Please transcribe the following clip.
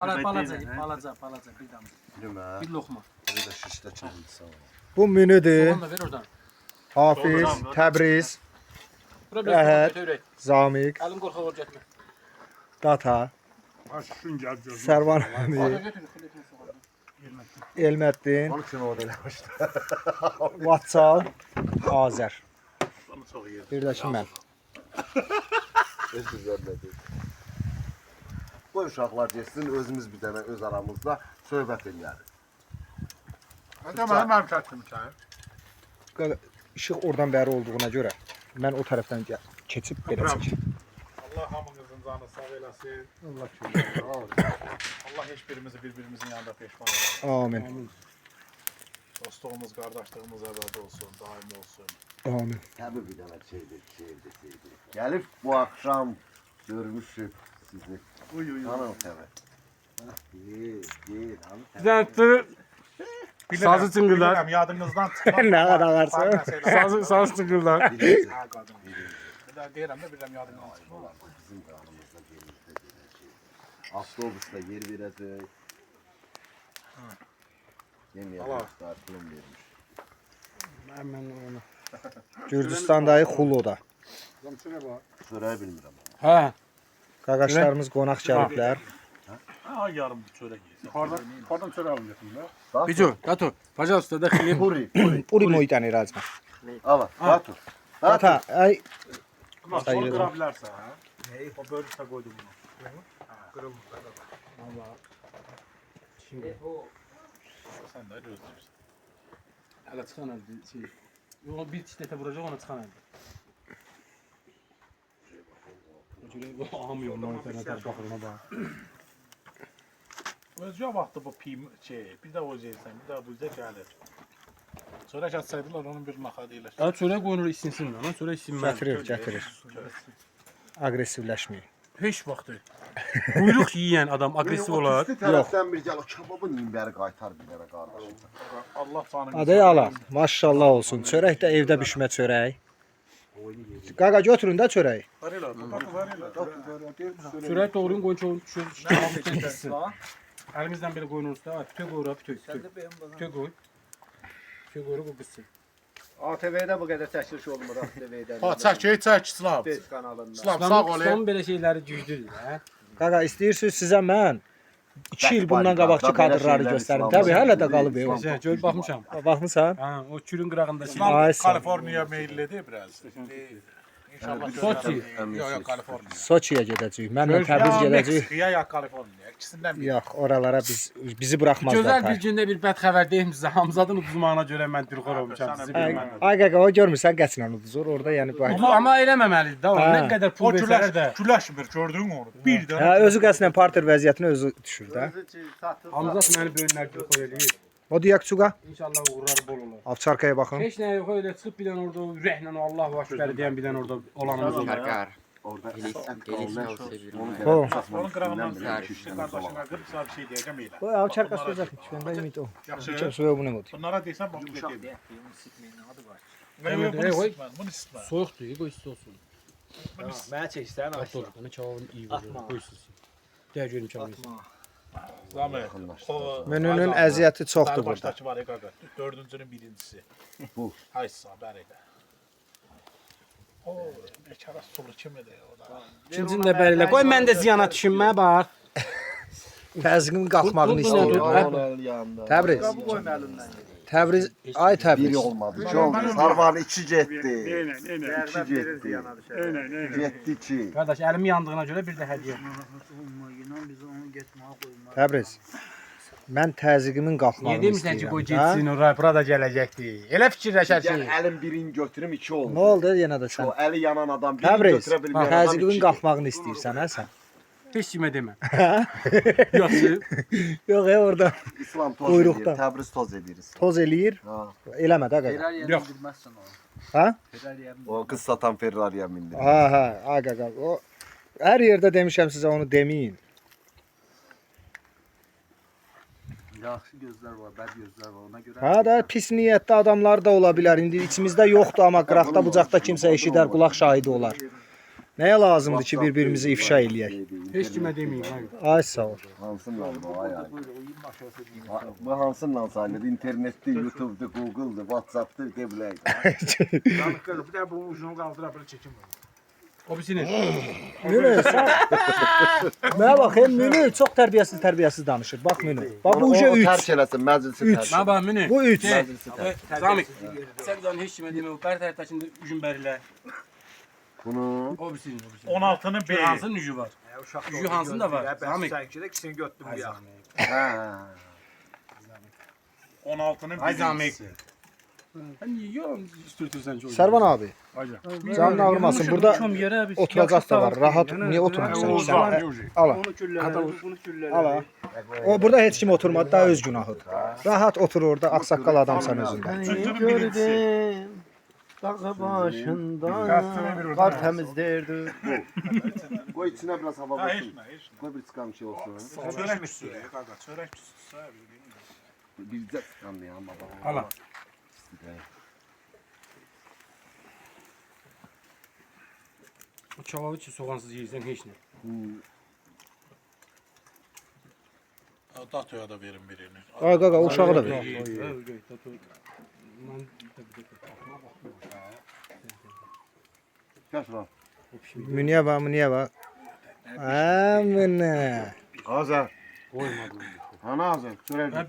Balaca bir damla. Bilmem. Bir lokma. Bir de şişte çekildi sağ ol. Bu menüdür. Soğan da ver oradan. Hafiz, Təbriz, Bura biraz Əhəd, öyrək. Zamik, Əlim qorxaq ol getmə. Data, Sərvan əmi, Ada götür, xilətini soğandan. Elməddin, Onun için orada eləmişdi. Vatsal, Azər. Bir də ki mən. Öz güzellədi. Bu uşaqlar geçsin, özümüz bir dənə öz aramızda söhbət eləyərik. Mənim çatdım sən. İşıq oradan bəri olduğuna görə mən o tərəfdən keçib belə çək. Allah hamınızın canı sağ eləsin. Allah kömək. Allah heç birimizi birbirimizin yanında peşman eləsin. Amin. Dostluğumuz, qardaşlığımız əbədi olsun, daim olsun. Amin. Təbii bir dənə şeydir. Gəlib bu axşam görmüşük sizi. Hanım təbii. Zəntdir. Sazı çıngırlar. Bilirəm, yadınızdan çıxmaz. Nə qədər varsa. Sazı çıngırlar. Ha, qadın. Bir daha deyirəm də, bilirəm yadınızdan çıxmaz. Bizim qanımızda gelimizdə gedəcək. Avtobusda yer verəcək. Yeməyə dostlar pulum vermiş. Gürcüstandakı Xuloda. Çörəyi bilmirəm. Hə. Qaqaşlarımız qonaq gəliblər. Ha, yarım bir çörək yesin. Oradan çörək alın götürün də. Bicu, Gato. Пожалуйста, да хлеб. Puri moydan irazma. Ala, batur. Data, ay Bak, Sayılır. onu qıra bilərsən, hə? O bölüşdə qoydum bunu. Qırılmır da da. Sən də gözləyirsən. Hələ çıxan əldə şey. Yox, bir dəfə vuracaq ona çıxan əldə. O görə ağam yoluna internetə baxır ona bax. Özgə vaxtı bu bir də o yeyirsən, bir də bu üzə gəlir. Çörək atsaydılar onun bir maxadı ilə. Hə, çörək qoyulur isinsin lan. Çörək isinməz. gətirir. Aqressivləşməyin. Heç vaxtı. Quyruq yeyən adam aqressiv olar. İsti tərəfdən bir gəl, o kebabın nimbəri qaytar bir dənə qardaşım. Allah canını Aday ala. Maşallah olsun. Çörək də evdə bişmə çörək. Qaqa götürün də çörəyi. var elə, var elə. Çörək doğrayın qoyun çoğun düşür. Əlimizdən belə qoyunuruz da. Tütü qoyur, tütü. Tütü qoy. Tütü qoyur, bu qızsın. ATV'de bu kadar çəkiliş olmur ATV'de. Ha, çək, Slav. 5 kanalında. Slav, sağ ol. Son belə şeyləri gücdür. Hə? Qaqa istəyirsiniz sizə mən 2 il bundan Bax, qabaqçı belə kadrları şeylər göstərim. İslam Təbii hələ də deyil, qalıb İslam. ev. Gör baxmışam. Baxmısan? Hə, o külün qırağında şey. Ay, sağ ol. Kaliforniya meyillidir biraz. İnşallah. Soçi. Yok, Kaliforniya. Soçiyə gedəcəyik. Mənlə Təbriz gedəcəyik. Meksika ya Kaliforniya. İkisindən biri. Yox, oralara bizi buraxmazlar. Gözəl bir gündə bir bəd xəbər deyim sizə. Hamzadın uduzmağına görə mən dilxor olmuşam sizi Ay, bilməm. ay qaqa o görmürsən qəçlə uduzur. Orada yəni bu. Amma eləməməlidir də o. Hə. Nə qədər O pul versələr də. güləşmir, gördün onu. Bir də. Hə, özü qəçlə parter vəziyyətini özü düşür də. Hamzat məni böyünlər dilxor eləyir. O diyak çuqa. İnşallah uğurları bol olar. Avçarkaya baxın. Heç nə yox, elə çıxıb bir dənə orada ürəklə o Allahu Akbar deyən bir dənə orada olanımız olur. Orada O. Onun qırağından qardaşına qırıb sağ bir şey deyəcəm elə. Bu avçarka söz atmış. Məndə ümid o. Yaxşı. Kim suya bunu qoy. Bunlara deysən bax bir şey. Demək, Bunu qoy. isitmə, bunu isitmə. Soyuqdur, qoy isti olsun. Mənə çəksən Dur, bunu çavun iyi vurur, qoy isti. Dəyə görüm çavun isti. Zami. Menünün əziyyəti çoxdur burada. Başdakı var ya qaqa. Dördüncünün birincisi. Bu. Haysa, bəli də. O, bekara sulu kimidir o da. İkincini də bərilə. Qoy mən də ziyana düşünmə, bax. Təzyiqin qalxmağını Bu istəyir. nədir? Təbriz. Bu qoy məlimdən. Təbriz. Ay Bir Təbriz. olmadı, iki oldu. Sarvan iki getdi. İki getdi. Getdi iki. Qardaş, əlim yandığına görə bir də hədiyyə. Təbriz. Mən təzyiqimin Niyə qalxmağını demirsən ki, istəyirəm. qoy hə? getsin, o bura da gələcəkdi. Elə Gəl fikirləşərsən. əlim birini götürüm iki oldu. Nə oldu yenə də O sən? əli yanan adam birini Təbriz. götürə bilməyən adam Təzyiqimin iki. qalxmağını istəyirsən hə sən? Heç kimə demə. Yaxşı. Yox, orada İslam toz Quyruqda. edir, Təbriz toz edirik. toz eləyir. Ha. Eləmə də qaqa. Ferrari Yox. yerini bilməzsən onu. Ha? Ferrari yerini. O qız satan Ferrari'yə mindi. Ha, ha, ay qaqa. O hər yerdə demişəm sizə onu deməyin. Yaxşı gözlər var, bəd gözlər var. Ona görə Ha da pis niyyətli adamlar da ola bilər. İndi içimizdə yoxdur amma qıraqda bucaqda kimsə eşidər, qulaq şahidi olar. Nəyə lazımdır ki, bir-birimizi ifşa eləyək? Heç kimə deməyin. Ay sağ ol. Hansınla bu ay ay. Bu hansınla sayılır? İnternetdə, YouTube'da, Google'da, WhatsApp'da debilək. Bir de bu ucunu kaldıra böyle çekim var. O birisini. Münir, sən... Mənə bax, Münir çox tərbiyəsiz danışır. Bax Münir. Bax bu uca 3. Tərk eləsin, məclisi tərk. Mən bax Münir. Bu 3. Zamik. Sən canın heç kimə demə. Bər tərəfdəkində üzüm bərilər. Bunu O birisini. 16'nın Bir hansının üzü var? Üzü hansında var? Zamik. Sanki de ikisini götürdüm Ay ya. Zamik. hə. 16'nın Ay Zamik. birincisi. Sən niyə yalan sürtürsən çocuğu? Sərvan abi, canın ağrımasın. Burada oturacaq da var. Rahat niyə oturmursan? Sən? Ala. Ala. O burada heç kim oturmadı, da öz günahıdır. Rahat otur orada, ağsaqqal adamsan özündə. Üçüncünün birincisi. Dağı başından kar temizlerdi. Qoy içinə biraz hava Ha, basın. hiç mi? Hiç mi? Qoy bir çıkan şey olsun. Çörek üstü. Kanka çörek üstü. Bizdə çıkandı ya baba. Ala. O çavabı için soğansız yiyirsən heç nə. Datoya da verin birini. Ay qaqa, uşağı da ver. Kaç var? Müniyə bax, müniyə bax. Əminə. Azər. Ana Azər. Çörək.